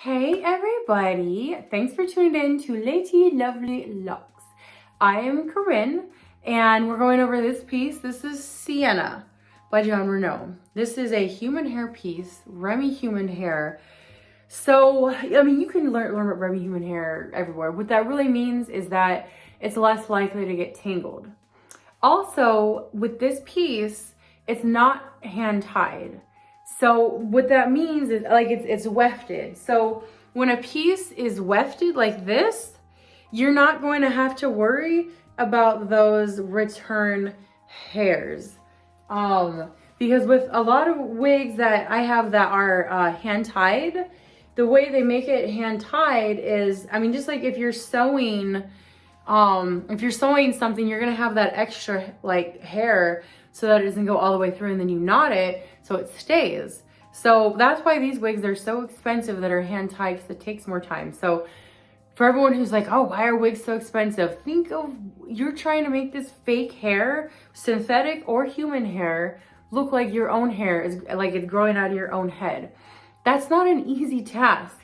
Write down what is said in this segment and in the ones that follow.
Hey everybody, thanks for tuning in to Lady Lovely Locks. I am Corinne and we're going over this piece. This is Sienna by John Renau. This is a human hair piece, Remy human hair. So, I mean, you can learn about Remy human hair everywhere. What that really means is that it's less likely to get tangled. Also, with this piece, it's not hand tied. So what that means is like it's wefted. So when a piece is wefted like this, you're not going to have to worry about those return hairs. Because with a lot of wigs that I have that are hand tied, the way they make it hand tied is, I mean, just like if you're sewing something, you're gonna have that extra like hair so that it doesn't go all the way through, and then you knot it so it stays. So that's why these wigs are so expensive that are hand tied, because it takes more time. So for everyone who's like, oh, why are wigs so expensive? Think of, you're trying to make this fake hair, synthetic or human hair, look like your own hair is like it's growing out of your own head. That's not an easy task.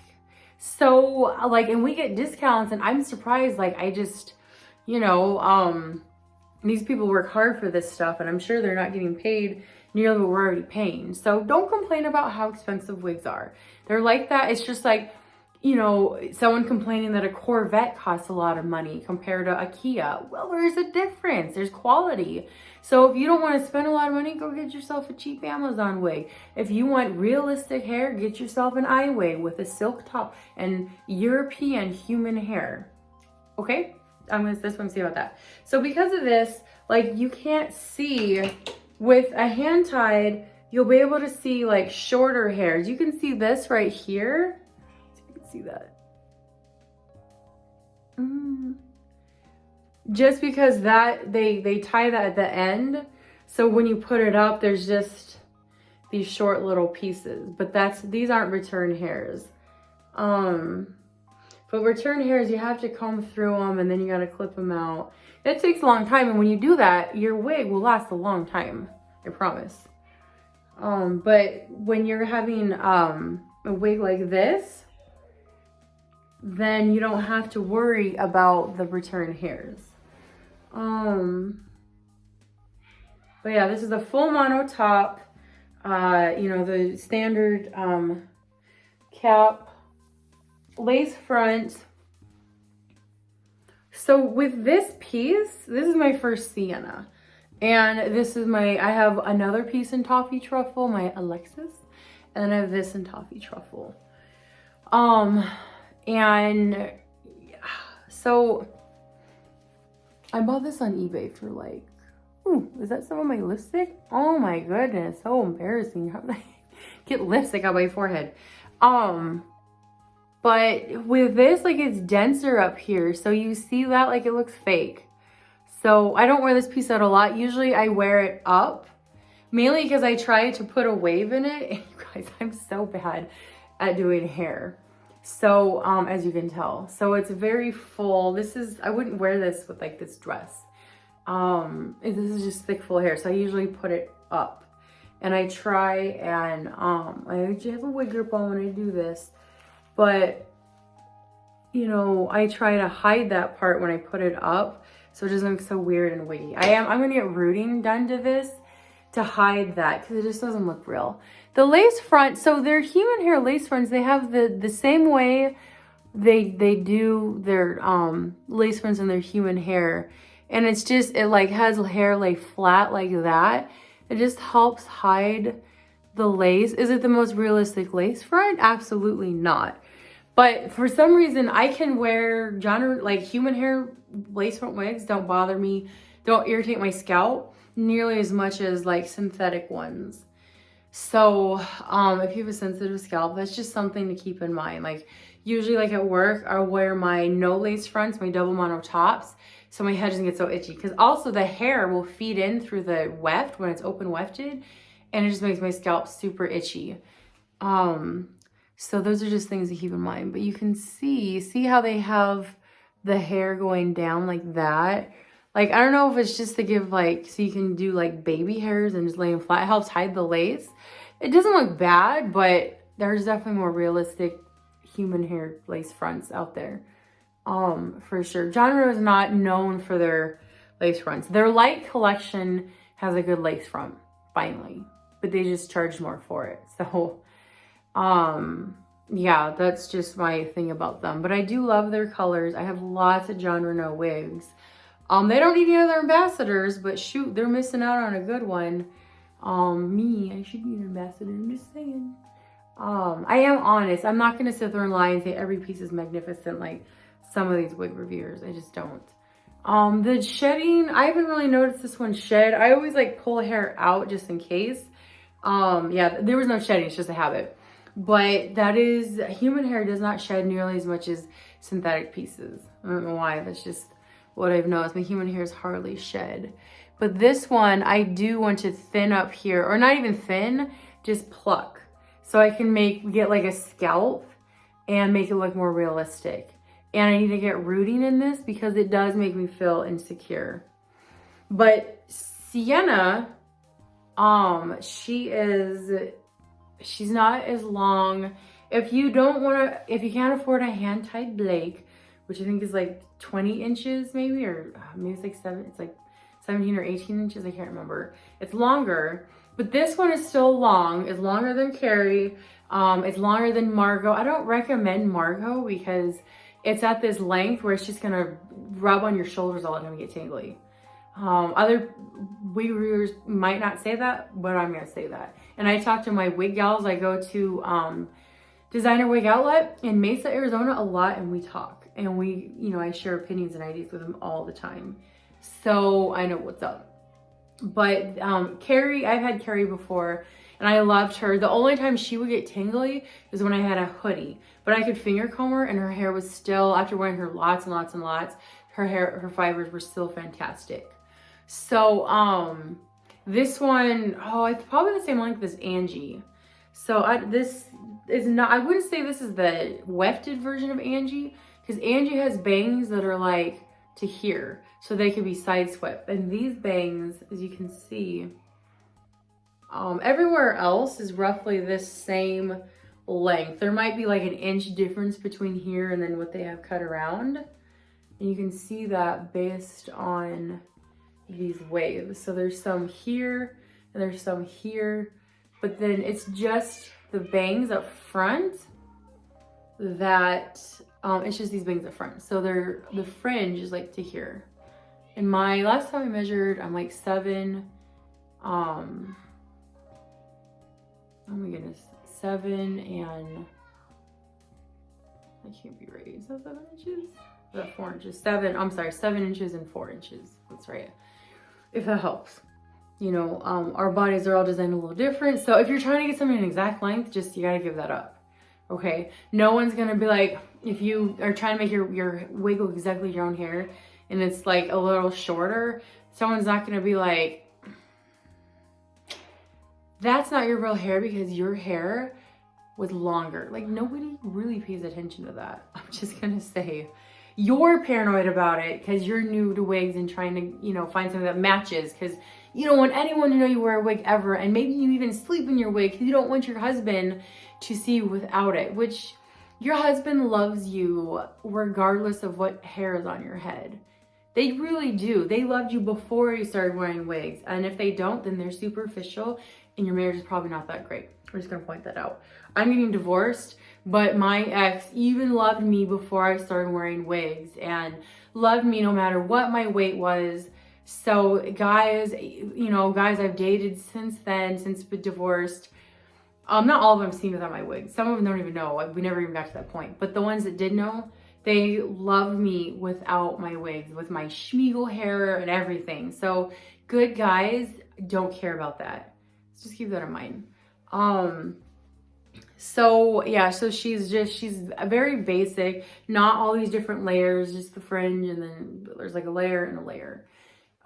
So like, and we get discounts, and I'm surprised, like I just, these people work hard for this stuff, and I'm sure they're not getting paid nearly what we're already paying. So don't complain about how expensive wigs are. They're like that. It's just like, someone complaining that a Corvette costs a lot of money compared to a Kia. Well, there's a difference. There's quality. So if you don't want to spend a lot of money, go get yourself a cheap Amazon wig. If you want realistic hair, get yourself an eye wig with a silk top and European human hair. Okay? That's what I'm saying about that. So because of this, like, you can't see with a hand tied, you'll be able to see like shorter hairs. You can see this right here. You can see that. Just because that they tie that at the end. So when you put it up, there's just these short little pieces, but these aren't return hairs. But return hairs, you have to comb through them, and then you got to clip them out. It takes a long time, and when you do that, your wig will last a long time, I promise. But when you're having a wig like this, then you don't have to worry about the return hairs. But yeah, this is a full mono top, the standard cap, lace front. So with this piece, this is my first Sienna, and this is I have another piece in Toffee Truffle, my Alexis, and then I have this in Toffee Truffle. And so I bought this on eBay for like, is that some of my lipstick? Oh my goodness, so embarrassing. How did I get lipstick on my forehead? But with this, like, it's denser up here. So you see that, like, it looks fake. So I don't wear this piece out a lot. Usually I wear it up, mainly because I try to put a wave in it. And you guys, I'm so bad at doing hair. So, as you can tell. So it's very full. I wouldn't wear this with like this dress. This is just thick, full hair. So I usually put it up. And I try and, I actually have a wig grip on when I do this. But, I try to hide that part when I put it up, so it doesn't look so weird and wiggy. I'm going to get rooting done to this to hide that, because it just doesn't look real. The lace front, so their human hair lace fronts, they have the same way they do their lace fronts in their human hair. And it's just, it like has hair lay flat like that. It just helps hide the lace. Is it the most realistic lace front? Absolutely not. But for some reason, I can wear human hair lace front wigs, don't bother me, don't irritate my scalp nearly as much as like synthetic ones. So if you have a sensitive scalp, that's just something to keep in mind. Like usually like at work, I'll wear my no lace fronts, my double mono tops, so my head doesn't get so itchy. Because also the hair will feed in through the weft when it's open wefted, and it just makes my scalp super itchy. So those are just things to keep in mind. But you can see how they have the hair going down like that. Like, I don't know if it's just to give like, so you can do like baby hairs and just lay them flat. It helps hide the lace. It doesn't look bad, but there's definitely more realistic human hair lace fronts out there. For sure. John Renau is not known for their lace fronts. Their light collection has a good lace front, finally, but they just charge more for it. So, yeah, that's just my thing about them. But I do love their colors. I have lots of John Renau wigs. They don't need any other ambassadors, but shoot, they're missing out on a good one. I should be an ambassador, I'm just saying. I am honest. I'm not going to sit there and lie and say every piece is magnificent like some of these wig reviewers. I just don't. The shedding, I haven't really noticed this one shed. I always like pull hair out just in case. Yeah, there was no shedding, it's just a habit. But that is, human hair does not shed nearly as much as synthetic pieces. I don't know why, that's just what I've noticed. My human hair is hardly shed. But this one, I do want to thin up here, or not even thin, just pluck. So I can get like a scalp and make it look more realistic. And I need to get rooting in this because it does make me feel insecure. But Sienna, she's not as long. If you can't afford a hand-tied Blake, which I think is like 20 inches maybe, or maybe it's like 17 or 18 inches, I can't remember. It's longer, but this one is still long. It's longer than Carrie. It's longer than Margot. I don't recommend Margot because it's at this length where it's just gonna rub on your shoulders all the time and get tingly. Other wig reviewers might not say that, but I'm gonna say that. And I talk to my wig gals. I go to Designer Wig Outlet in Mesa, Arizona a lot, and we talk. And we, I share opinions and ideas with them all the time. So I know what's up. But Carrie, I've had Carrie before, and I loved her. The only time she would get tingly is when I had a hoodie. But I could finger comb her, and her hair was still, after wearing her lots and lots and lots, her fibers were still fantastic. So this one, it's probably the same length as Angie. So this is not, I wouldn't say this is the wefted version of Angie, because Angie has bangs that are like to here, so they could be side swept. And these bangs, as you can see, everywhere else is roughly this same length. There might be like an inch difference between here and then what they have cut around. And you can see that based on these waves. So there's some here and there's some here, but then it's just the bangs up front that, it's just these bangs up front. So the fringe is like to here. And my last time I measured, I'm like 7, oh my goodness, 7 and, I can't be right, is that 7 inches? Is that 4 inches? 7 inches and 4 inches, that's right. If that helps. Our bodies are all designed a little different. So if you're trying to get something an exact length, you gotta give that up. Okay? No one's gonna be like, if you are trying to make your wig look exactly your own hair and it's like a little shorter, someone's not gonna be like, that's not your real hair because your hair was longer. Like, nobody really pays attention to that. I'm just gonna say. You're paranoid about it because you're new to wigs and trying to, find something that matches because you don't want anyone to know you wear a wig ever, and maybe you even sleep in your wig because you don't want your husband to see you without it, which your husband loves you regardless of what hair is on your head. They really do. They loved you before you started wearing wigs, and if they don't, then they're superficial and your marriage is probably not that great. We're just gonna point that out. I'm getting divorced, but my ex even loved me before I started wearing wigs and loved me no matter what my weight was. So guys, guys I've dated since then, since been divorced, not all of them seen without my wig. Some of them don't even know. We never even got to that point. But the ones that did know, they loved me without my wigs, with my schmiegel hair and everything. So good guys don't care about that. Let's just keep that in mind. So yeah, so she's very basic, not all these different layers, just the fringe, and then there's like a layer and a layer.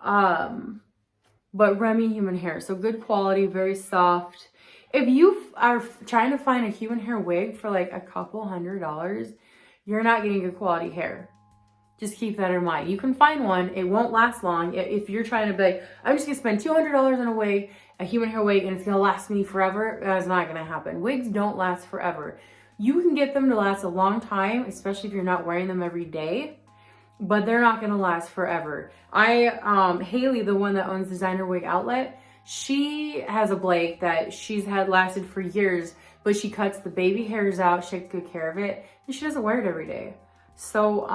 But Remy human hair, so good quality, very soft. If you are trying to find a human hair wig for like a couple $100, you're not getting good quality hair. Just keep that in mind. You can find one, it won't last long. If you're trying to be like, I'm just gonna spend $200 on a wig, a human hair wig, and it's gonna last me forever, that's not gonna happen. Wigs don't last forever. You can get them to last a long time, especially if you're not wearing them every day, but they're not gonna last forever. Haley, the one that owns Designer Wig Outlet, she has a Blake that she's had lasted for years, but she cuts the baby hairs out, she takes good care of it, and she doesn't wear it every day. So,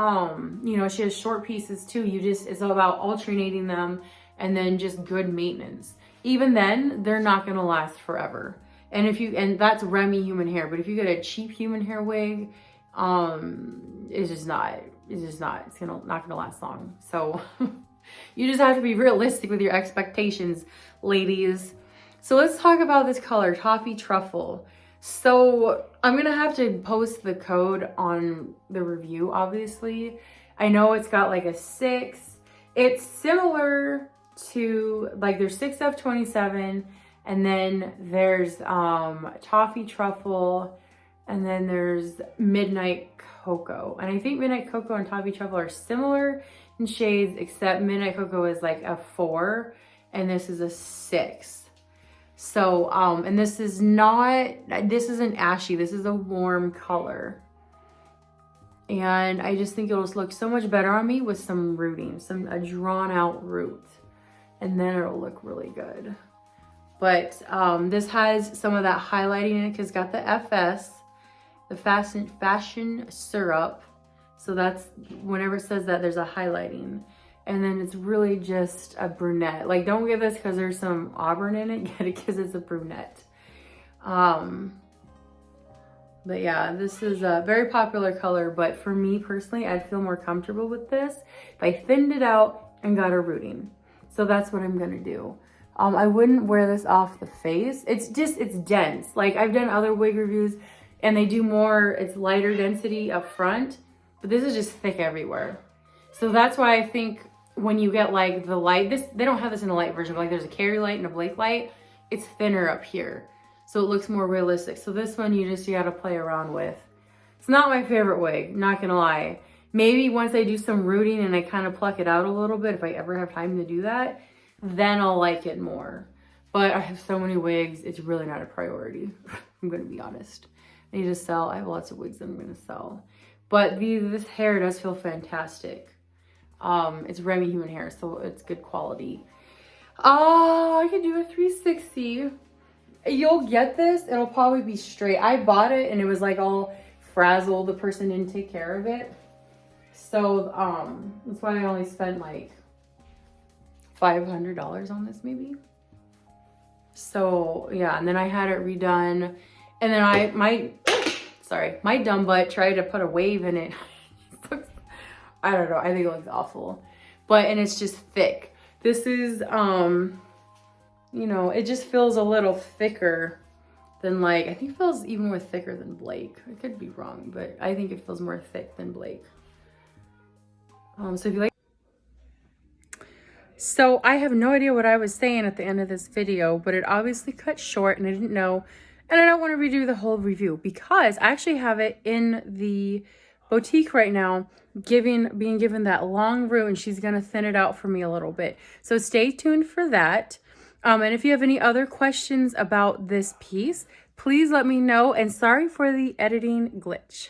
you know, she has short pieces too. It's all about alternating them and then just good maintenance. Even then, they're not gonna last forever. And that's Remy human hair, but if you get a cheap human hair wig, it's not gonna last long. So you just have to be realistic with your expectations, ladies. So let's talk about this color, Toffee Truffle. So I'm gonna have to post the code on the review, obviously. I know it's got like a 6. It's similar to, like, there's 6F27, and then there's Toffee Truffle, and then there's Midnight Cocoa. And I think Midnight Cocoa and Toffee Truffle are similar in shades, except Midnight Cocoa is like a 4, and this is a 6. So, and this isn't ashy, this is a warm color. And I just think it'll just look so much better on me with some rooting, a drawn out root. And then it'll look really good. But this has some of that highlighting in it because it's got the FS, the fashion syrup. So that's, whenever it says that, there's a highlighting. And then it's really just a brunette. Like, don't get this because there's some auburn in it. Get it because it's a brunette. But yeah, this is a very popular color. But for me personally, I'd feel more comfortable with this if I thinned it out and got a rooting. So that's what I'm gonna do. I wouldn't wear this off the face. It's dense. Like, I've done other wig reviews and they do more, it's lighter density up front. But this is just thick everywhere. So that's why I think when you get like the light, they don't have this in a light version, but like there's a Carrie light and a Blake light, it's thinner up here. So it looks more realistic. So this one you gotta play around with. It's not my favorite wig, not gonna lie. Maybe once I do some rooting and I kind of pluck it out a little bit, if I ever have time to do that, then I'll like it more. But I have so many wigs, it's really not a priority. I'm gonna be honest. I need to sell, I have lots of wigs that I'm gonna sell. But this hair does feel fantastic. It's Remy human hair, so it's good quality. I can do a 360. You'll get this, it'll probably be straight. I bought it and it was like all frazzled. The person didn't take care of it. So that's why I only spent like $500 on this maybe. So yeah, and then I had it redone. And then my dumb butt tried to put a wave in it. I don't know, I think it looks awful. And it's just thick. This is, you know, it just feels a little thicker than, like, I think it feels even more thicker than Blake. I could be wrong, but I think it feels more thick than Blake. So if you like. So I have no idea what I was saying at the end of this video, but it obviously cut short and I didn't know. And I don't want to redo the whole review because I actually have it in the boutique right now, being given that long root, and she's going to thin it out for me a little bit. So stay tuned for that. And if you have any other questions about this piece, please let me know. And sorry for the editing glitch.